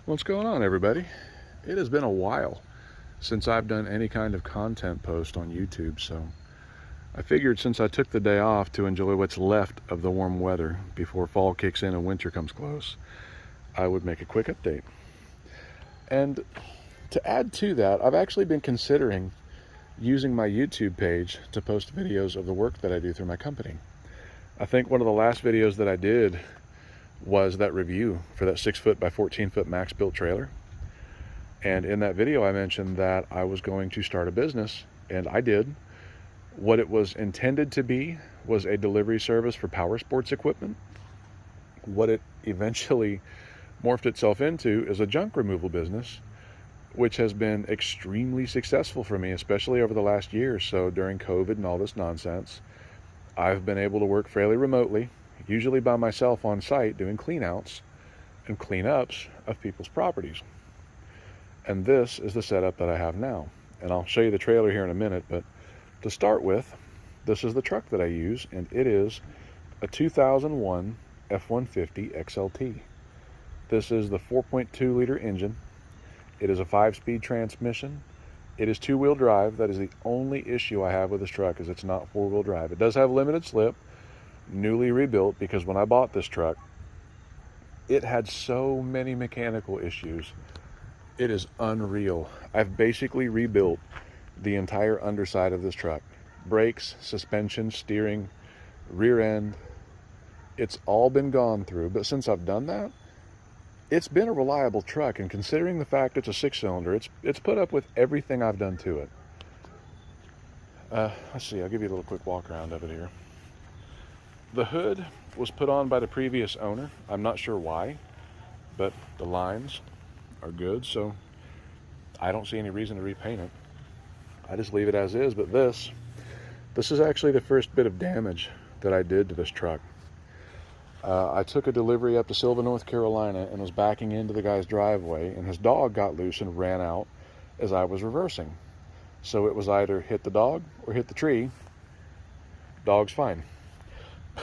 What's going on, everybody? It has been a while since I've done any kind of content post on YouTube, so I figured since I took the day off to enjoy what's left of the warm weather before fall kicks in and winter comes close, I would make a quick update. And to add to that, I've actually been considering using my YouTube page to post videos of the work that I do through my company. I think one of the last videos that I did was that review for that 6-foot by 14-foot max built trailer. And in that video, I mentioned that I was going to start a business, and I did. What it was intended to be was a delivery service for power sports equipment. What it eventually morphed itself into is a junk removal business, which has been extremely successful for me, especially over the last year or so during COVID and all this nonsense. I've been able to work fairly remotely, usually by myself on site, doing cleanouts and cleanups of people's properties. And this is the setup that I have now. And I'll show you the trailer here in a minute, but to start with, this is the truck that I use, and it is a 2001 F150 XLT. This is the 4.2 liter engine. It is a 5-speed transmission. It is 2-wheel drive. That is the only issue I have with this truck, is it's not 4-wheel drive. It does have limited slip, newly rebuilt, because when I bought this truck, it had so many mechanical issues. It is unreal. I've basically rebuilt the entire underside of this truck. Brakes, suspension, steering, rear end. It's all been gone through, but since I've done that, it's been a reliable truck, and considering the fact it's a 6-cylinder, it's put up with everything I've done to it. Let's see, I'll give you a little quick walk around of it here. The hood was put on by the previous owner. I'm not sure why, but the lines are good, so I don't see any reason to repaint it. I just leave it as is. But this is actually the first bit of damage that I did to this truck. I took a delivery up to Sylva, North Carolina, and was backing into the guy's driveway, and his dog got loose and ran out as I was reversing. So it was either hit the dog or hit the tree. Dog's fine.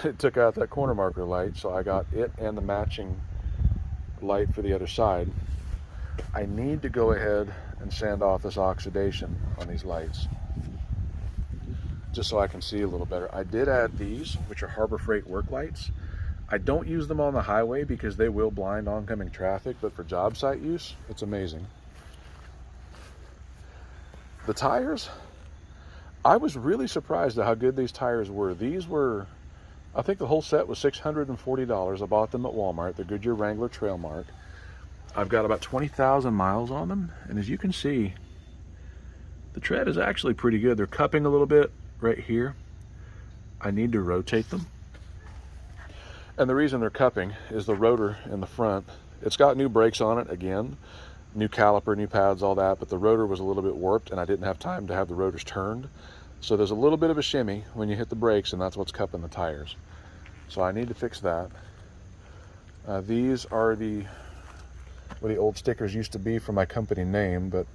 It took out that corner marker light, so I got it and the matching light for the other side. I need to go ahead and sand off this oxidation on these lights, just so I can see a little better. I did add these, which are Harbor Freight work lights. I don't use them on the highway because they will blind oncoming traffic, but for job site use, it's amazing. The tires, I was really surprised at how good these tires were. These were, I think the whole set was $640. I bought them at Walmart, the Goodyear Wrangler Trailmark. I've got about 20,000 miles on them, and as you can see, the tread is actually pretty good. They're cupping a little bit right here. I need to rotate them. And the reason they're cupping is the rotor in the front. It's got new brakes on it, again, new caliper, new pads, all that, but the rotor was a little bit warped, and I didn't have time to have the rotors turned. So there's a little bit of a shimmy when you hit the brakes, and that's what's cupping the tires. So I need to fix that. These are where the old stickers used to be for my company name, but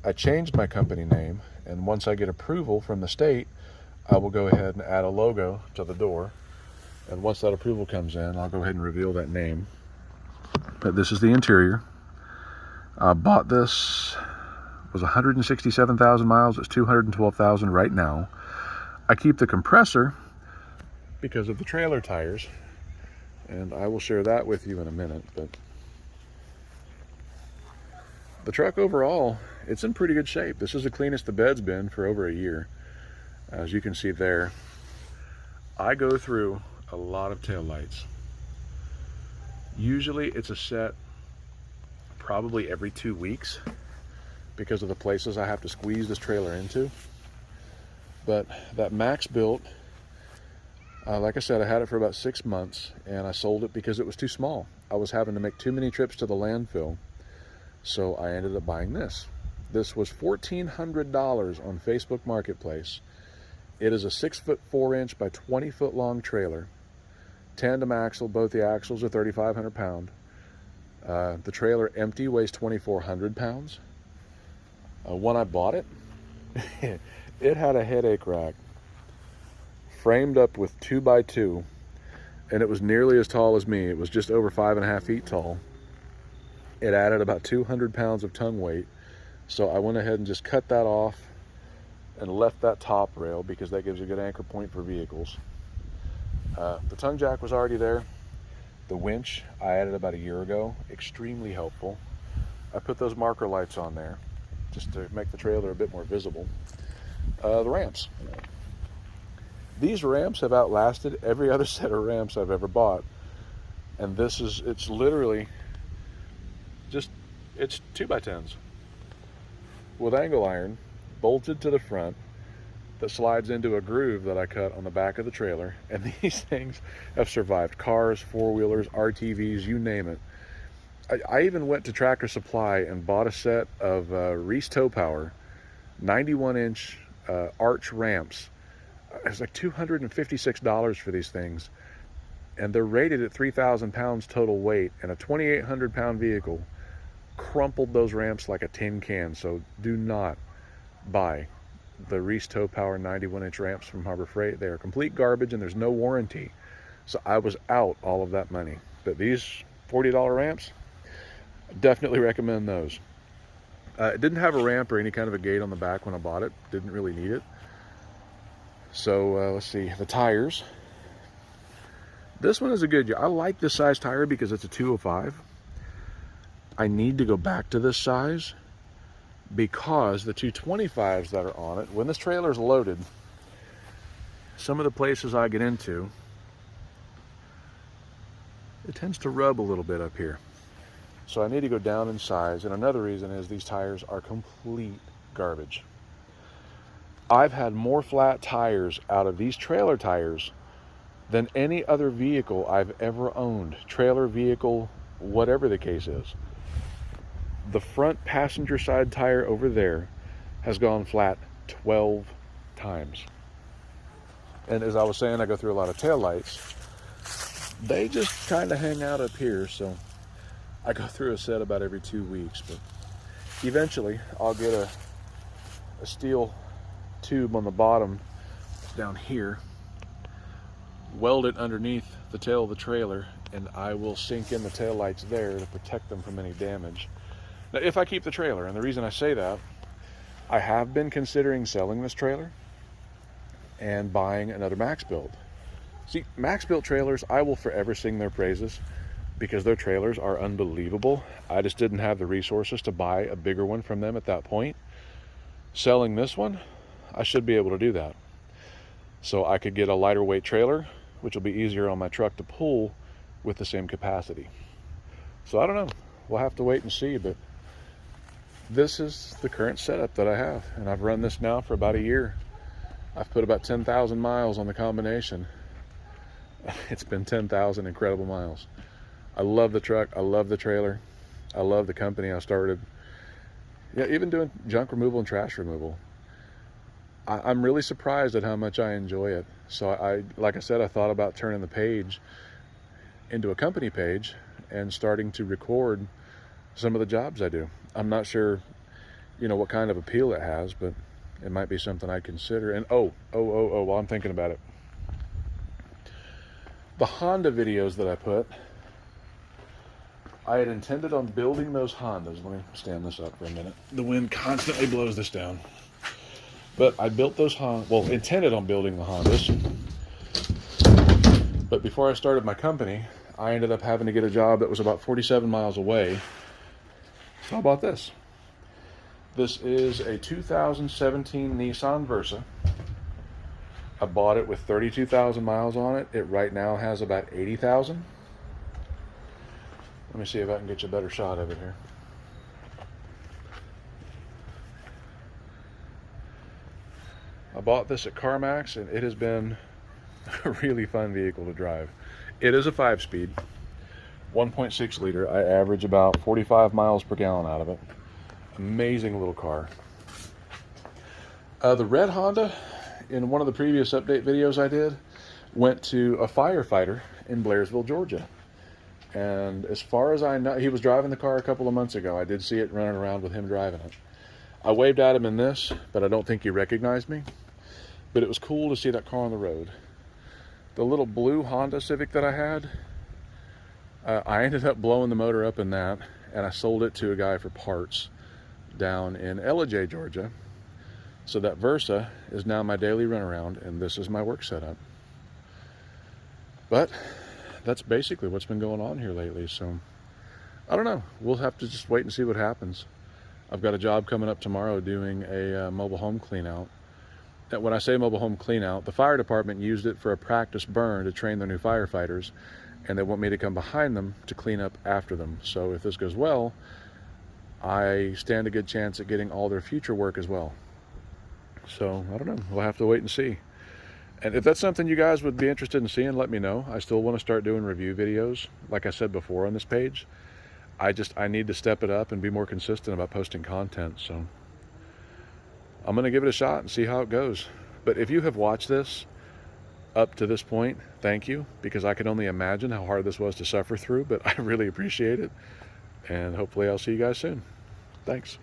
I changed my company name, and once I get approval from the state, I will go ahead and add a logo to the door. And once that approval comes in, I'll go ahead and reveal that name. But this is the interior. I bought this, was 167,000 miles. It's 212,000 right now. I keep the compressor because of the trailer tires, and I will share that with you in a minute. But the truck overall, it's in pretty good shape. This is the cleanest the bed's been for over a year. As you can see there, I go through a lot of tail lights. Usually it's a set probably every 2 weeks because of the places I have to squeeze this trailer into. But that max built, like I said, I had it for about 6 months, and I sold it because it was too small. I was having to make too many trips to the landfill, so I ended up buying this. This was $1,400 on Facebook Marketplace. It is a 6-foot 4-inch by 20-foot long trailer, tandem axle. Both the axles are 3,500 pound. The trailer empty weighs 2,400 pounds. When I bought it, it had a headache rack framed up with 2x2, and it was nearly as tall as me. It was just over 5.5 feet tall. It added about 200 pounds of tongue weight. So I went ahead and just cut that off and left that top rail because that gives a good anchor point for vehicles. The tongue jack was already there. The winch I added about a year ago, extremely helpful. I put those marker lights on there just to make the trailer a bit more visible. The ramps. These ramps have outlasted every other set of ramps I've ever bought. And it's literally just, it's 2x10s with angle iron bolted to the front that slides into a groove that I cut on the back of the trailer. And these things have survived cars, four-wheelers, RTVs, you name it. I even went to Tractor Supply and bought a set of Reese Tow Power 91-inch arch ramps. It's like $256 for these things. And they're rated at 3,000 pounds total weight, and a 2,800 pound vehicle crumpled those ramps like a tin can. So do not buy the Reese Tow Power 91-inch ramps from Harbor Freight. They are complete garbage and there's no warranty. So I was out all of that money. But these $40 ramps, I definitely recommend those. It didn't have a ramp or any kind of a gate on the back when I bought it. Didn't really need it. So let's see, the tires. This one is a good, I like this size tire because it's a 205. I need to go back to this size because the 225s that are on it, when this trailer is loaded, some of the places I get into, it tends to rub a little bit up here. So I need to go down in size. And another reason is these tires are complete garbage. I've had more flat tires out of these trailer tires than any other vehicle I've ever owned. Trailer, vehicle, whatever the case is. The front passenger side tire over there has gone flat 12 times. And as I was saying, I go through a lot of taillights. They just kind of hang out up here, so I go through a set about every 2 weeks. But eventually I'll get a steel tube on the bottom down here, weld it underneath the tail of the trailer, and I will sink in the tail lights there to protect them from any damage. Now, if I keep the trailer, and the reason I say that, I have been considering selling this trailer and buying another max build. See, max built trailers, I will forever sing their praises because their trailers are unbelievable. I just didn't have the resources to buy a bigger one from them at that point. Selling this one, I should be able to do that. So I could get a lighter weight trailer, which will be easier on my truck to pull with the same capacity. So I don't know, we'll have to wait and see, but this is the current setup that I have, and I've run this now for about a year. I've put about 10,000 miles on the combination. It's been 10,000 incredible miles. I love the truck, I love the trailer, I love the company I started. Yeah, even doing junk removal and trash removal. I'm really surprised at how much I enjoy it. So like I said, I thought about turning the page into a company page and starting to record some of the jobs I do. I'm not sure, what kind of appeal it has, but it might be something I'd consider. And while I'm thinking about it, the Honda videos that I put, I had intended on building those Hondas. Let me stand this up for a minute. The wind constantly blows this down. But I built those intended on building the Hondas. But before I started my company, I ended up having to get a job that was about 47 miles away. So I bought this. This is a 2017 Nissan Versa. I bought it with 32,000 miles on it. It right now has about 80,000. Let me see if I can get you a better shot of it here. I bought this at CarMax, and it has been a really fun vehicle to drive. It is a 5-speed, 1.6 liter. I average about 45 miles per gallon out of it. Amazing little car. The red Honda, in one of the previous update videos I did, went to a firefighter in Blairsville, Georgia. And as far as I know, he was driving the car a couple of months ago. I did see it running around with him driving it. I waved at him in this, but I don't think he recognized me. But it was cool to see that car on the road. The little blue Honda Civic that I had, I ended up blowing the motor up in that and I sold it to a guy for parts down in Ellijay, Georgia. So that Versa is now my daily runaround, and this is my work setup. But that's basically what's been going on here lately. So I don't know. We'll have to just wait and see what happens. I've got a job coming up tomorrow doing a mobile home clean out. And when I say mobile home clean out, the fire department used it for a practice burn to train their new firefighters, and they want me to come behind them to clean up after them. So if this goes well, I stand a good chance at getting all their future work as well. So I don't know. We'll have to wait and see. And if that's something you guys would be interested in seeing, let me know. I still want to start doing review videos, like I said before on this page. I need to step it up and be more consistent about posting content. So I'm going to give it a shot and see how it goes. But if you have watched this up to this point, thank you, because I can only imagine how hard this was to suffer through, but I really appreciate it. And hopefully I'll see you guys soon. Thanks.